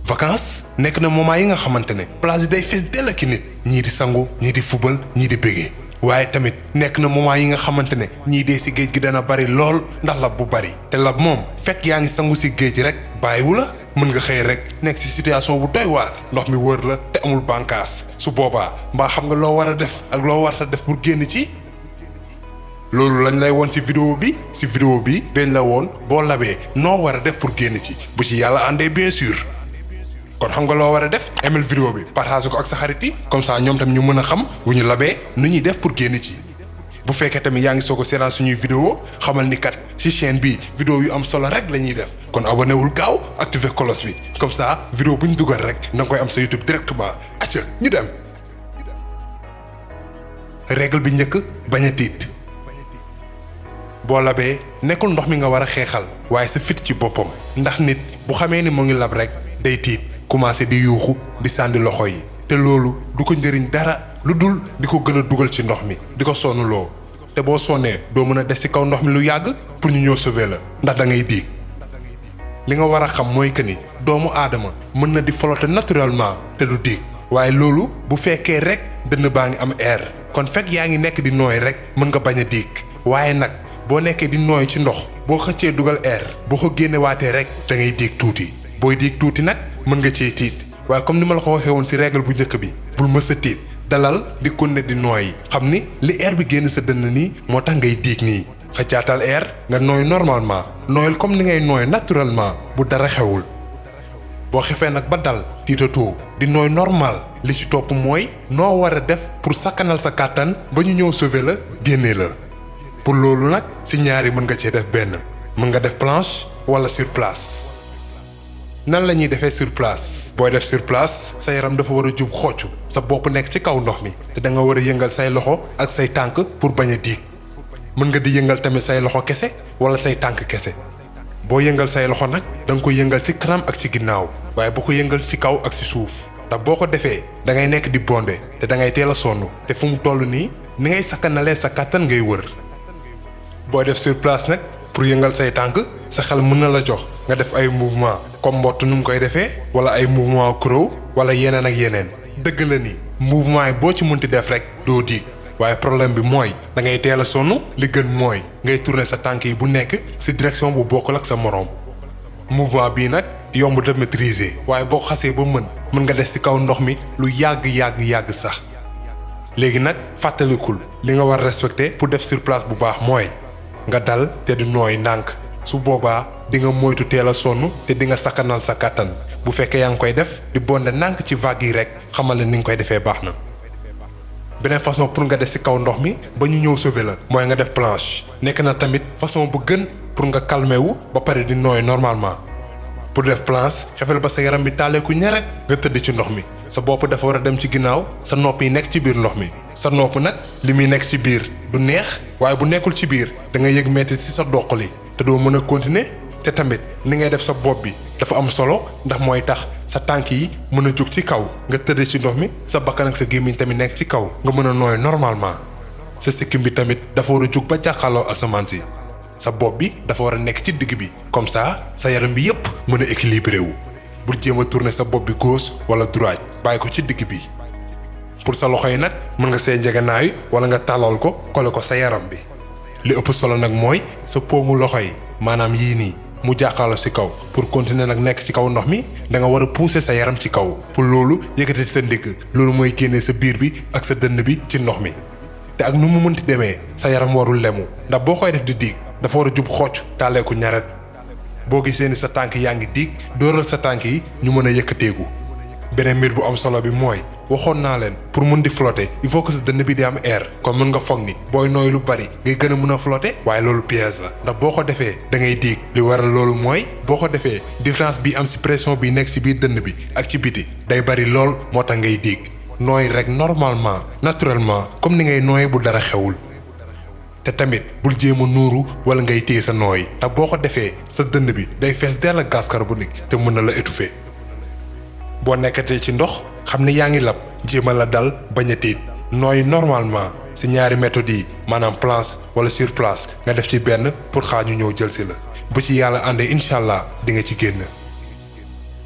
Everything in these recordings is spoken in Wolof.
vacances nekk na moment yi nga xamante ne plage yi day fees dell ak nit ñii di sangu ñii di fubal ñii di bége waaye tamit nekk na moment yi nga xamante ne ñii dee si géej gi dana bari lool ndax lab bu bari te lab moom fekk yaa ngi sangu si géej rek bàyyiwu la mën nga xëy rek nekk si situation bu doy waar ndox mi wër la te amul bànkaas su boobaa mbaa xam nga loo war a def ak loo war a def pour génn ci loolu lañ lay woon ci vidéo bi dañ la woon boo labee noo war a def pour génn ci bu ci yàlla àndee bien sûr kon xam nga loo war a def aimel vidéo bi partage ko ak sa xarit yi comme ça ñoom tam ñu mën a xam bu ñu labee nu ñuy def pour génn ci bu fekkee tamit yaa ngi soog a seetaan suñuy vidéo xamal ni kat ci chaîne bi vidéo yu am solo rek la ñuy def kon abonné wul gaaw activé cloche bi comme ça vidéo bu ñu dugal rek da nga koy am sa YouTube directement acca ñu dem. règle bi njëkk bañ a tiit boo labee nekkul ndox mi nga war a xeexal waaye sa fit ci boppam ndax nit bu xamee ni mu ngi lab rek day tiit commencé di yuuxu di sànni loxo yi te loolu du ko njëriñ dara lu dul di ko gën a dugal ci ndox mi di ko sonnuloo te boo sonnee doo mën a des ci kaw ndox mi lu yàgg pour ñu ñëw sauver la ndax da ngay diig li nga war a xam mooy que ni doomu aadama mën na di flotter naturellement te du diig waaye loolu bu fekkee rek dënn baa ngi am air kon fekk yaa ngi nekk di nooy rek mën nga bañ a diig waaye nag boo nekkee di nooy ci ndox boo xëccee dugal air boo ko génnewaatee rek da ngay diig tuuti booy diig tuuti nag mën nga cee tiit waaye comme ni ma la ko waxee woon ci règle bu njëkk bi bul mës a tiit dalal di konne di nooy xam ni li air bi génn sa dënn nii moo tax ngay diig nii xëccaatal air nga nooy normalement nooyal comme ni ngay nooy naturellement bu dara xewul boo xefee nag ba dal tiitatoo di nooy normal li ci topp mooy noo war a def pour sakkanal sa kàttan ba ñu ñëw sauver la génnee la pour loolu nag ci ñaari mën nga cee def benn mën nga def planche wala sur place nan la ñuy defee sur place booy def sur place sa yaram dafa war a jub xoccu sa bopp nekk ci kaw ndox mi te da nga war a yëngal say loxo ak say tànk pour bañ a diig mën nga di yëngal tamit say loxo kese wala say tànk kese boo yëngal say loxo nag da nga ko yëngal ci kanam ak ci ginnaaw waaye boo ko yëngal ci kaw ak ci suuf ndax boo ko defee da ngay nekk di bonde te da ngay teel a sonn te fu mu toll nii ni ngay sakkanalee sa kàttan ngay wër booy def sur place nag pour yëngal say tànk sa xel mën na la jox nga def ay mouvement comme mbott nu mu koy defee wala ay mouvement crow wala yeneen ak yeneen dëgg la ni mouvement yi boo ci mënti def rek doo diig waaye problème bi mooy da ngay teel a sonn li gën mooy ngay tourner sa tànk yi bu nekk ci direction bu bokkul ak sa moroom mouvement bii nag yomb de maîtriser waaye boo xasee ba mën nga des ci kaw ndox mi lu yàgg sax léegi nag fàttalikul li nga war respecter pour def sur place bu baax mooy nga dal te di nooy ndànk su boobaa di nga moytu teel a sonn te di nga sakkanal sa kàttan bu fekkee yaa ngi koy def di bonde ndànk ci vague yi rek xamal ne ni nga koy defee baax na. beneen façon pour nga des ci kaw ndox mi ba ñu ñëw sauver la mooy nga def planche nekk na tamit façon bu gën pour nga calmer wu ba pare di nooy normalement. pour def planche xefel ba sa yaram bi taaleeku ñaret nga tëdd ci ndox mi sa bopp dafa war a dem ci ginnaaw sa nopp yi nekk ci biir ndox mi sa nopp nag li muy nekk ci biir du neex waaye bu nekkul ci biir da nga yëg metti ci sa doq li te doo mën a continuer te tamit ni ngay def sa bopp bi dafa am solo ndax mooy tax sa tànk yi mën a jóg ci kaw nga tëdd ci ndox mi sa bakkan ak sa gémmiñ tamit nekk ci kaw nga mën a nooy normalement sa sikkim bi tamit dafa war a jóg ba jàkkaarloo asamaan si sa bopp bi dafa war a nekk ci digg bi comme ça sa yaram bi yépp mën a équilibré wu bul jéem a tourner sa bopp bi gauche wala droite bàyyi ko ci digg bi pour sa loxo yi nag mën nga see njëgënaay wala nga tàllal ko kole ko sa yaram bi li ëpp solo nag mooy sa póomu loxo yi maanaam yii nii mu jàkkaarloo ci kaw pour continuer nag nekk ci kaw ndox mi da nga war a pousser sa yaram ci kaw pour loolu yëkkati sa ndigg loolu mooy génnee sa biir bi ak sa dënn bi ci ndox mi te ak nu mu mënti demee sa yaram warul lemu ndax boo koy def di diig dafa war a jub xocc taaleeku ñaret boo gisee ni sa tànk yaa ngi diig dóoral sa tànk yi ñu mën a yëkkateeku beneen mbir bu am solo bi mooy waxoon naa leen pour mun di flotter il faut que sa dënn bi di am air kon mën nga foog ni booy nooy lu bari ngay gën a mën a flotter waaye loolu piège la ndax boo ko defee da ngay diig li waral loolu mooy boo ko defee différence bi am ci pression bi nekk ci biir dënn bi ak ci biti day bari lool moo tax ngay diig nooy rek normalement naturellement comme ni ngay nooyee bu dara xewul te tamit bul jéem a nuuru wala ngay téye sa nooy te boo ko defee sa dënn bi day fees dell ak gaz carbonique te mën na la étouffer boo nekkatee ci ndox xam ne yaa ngi lab jéema la dal bañ a tiit nooy normalement si ñaari méthodes yi maanaam planche wala sur place nga def ci benn pour xaar ñu ñëw jël si la bu ci yàlla àndee incha allah di nga ci génn.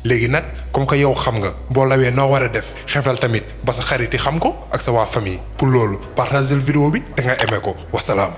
léegi nag comme que yow xam nga boo lawee noo war a def xefal tamit ba sa xarit yi xam ko ak sa waa famille pour loolu partager vidéo bi te nga aimé ko wasalaam.